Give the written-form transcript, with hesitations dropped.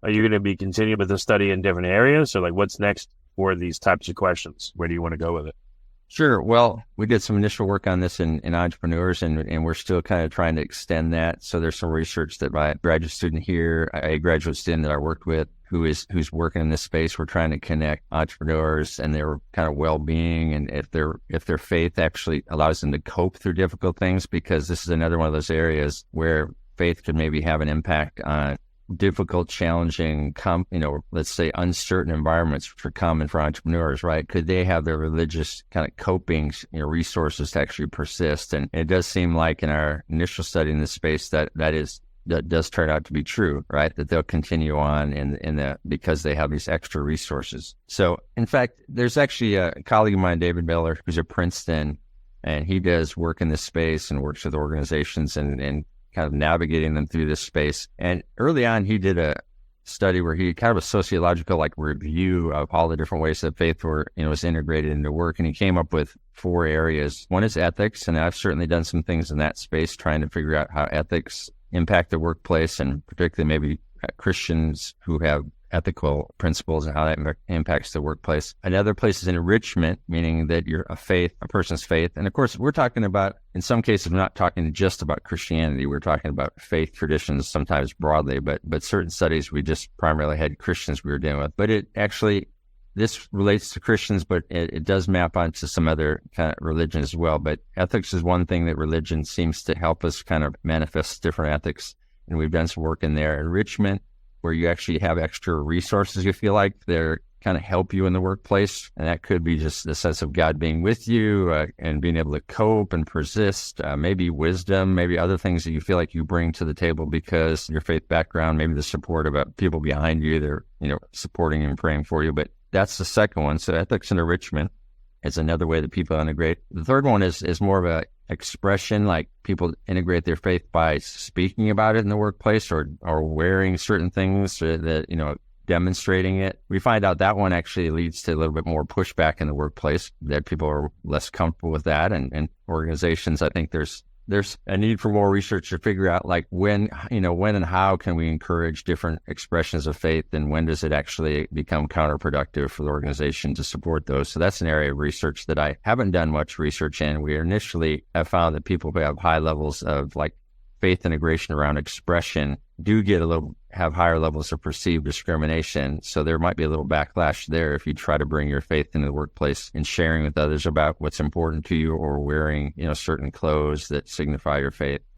Are you going to be continuing with the study in different areas? So like what's next for these types of questions? Where do you want to go with it? Sure. Well, we did some initial work on this in entrepreneurs, and we're still kind of trying to extend that. So there's some research that my graduate student here, a graduate student that I worked with, who's working in this space. We're trying to connect entrepreneurs and their kind of well-being, and if their faith actually allows them to cope through difficult things, because this is another one of those areas where faith could maybe have an impact on difficult, challenging, let's say uncertain environments which are common for entrepreneurs, right? Could they have their religious kind of coping, resources to actually persist? And it does seem like in our initial study in this space that does turn out to be true, right? That they'll continue on because they have these extra resources. So in fact, there's actually a colleague of mine, David Miller, who's at Princeton, and he does work in this space and works with organizations and kind of navigating them through this space. And early on, he did a study where he kind of a sociological review of all the different ways that faith was integrated into work. And he came up with 4 areas. One is ethics. And I've certainly done some things in that space, trying to figure out how ethics impact the workplace, and particularly maybe Christians who have ethical principles and how that impacts the workplace. Another place is enrichment, meaning that you're a person's faith. And of course, we're talking about, in some cases, we're not talking just about Christianity. We're talking about faith traditions sometimes broadly, but certain studies, we just primarily had Christians we were dealing with. But this relates to Christians, but it does map onto some other kind of religion as well. But ethics is one thing that religion seems to help us kind of manifest different ethics. And we've done some work in there. Enrichment, where you actually have extra resources, you feel like they're kind of help you in the workplace. And that could be just the sense of God being with you and being able to cope and persist, maybe wisdom, maybe other things that you feel like you bring to the table because your faith background, maybe the support of people behind you, they're, supporting and praying for you. But that's the second one. So ethics and enrichment is another way that people integrate. The third one is more of a expression, like people integrate their faith by speaking about it in the workplace or wearing certain things that, demonstrating it. We find out that one actually leads to a little bit more pushback in the workplace, that people are less comfortable with that. And organizations, I think there's a need for more research to figure out when and how can we encourage different expressions of faith, and when does it actually become counterproductive for the organization to support those. So that's an area of research that I haven't done much research in. We initially have found that people who have high levels of faith integration around expression do have higher levels of perceived discrimination. So there might be a little backlash there if you try to bring your faith into the workplace and sharing with others about what's important to you, or wearing, certain clothes that signify your faith.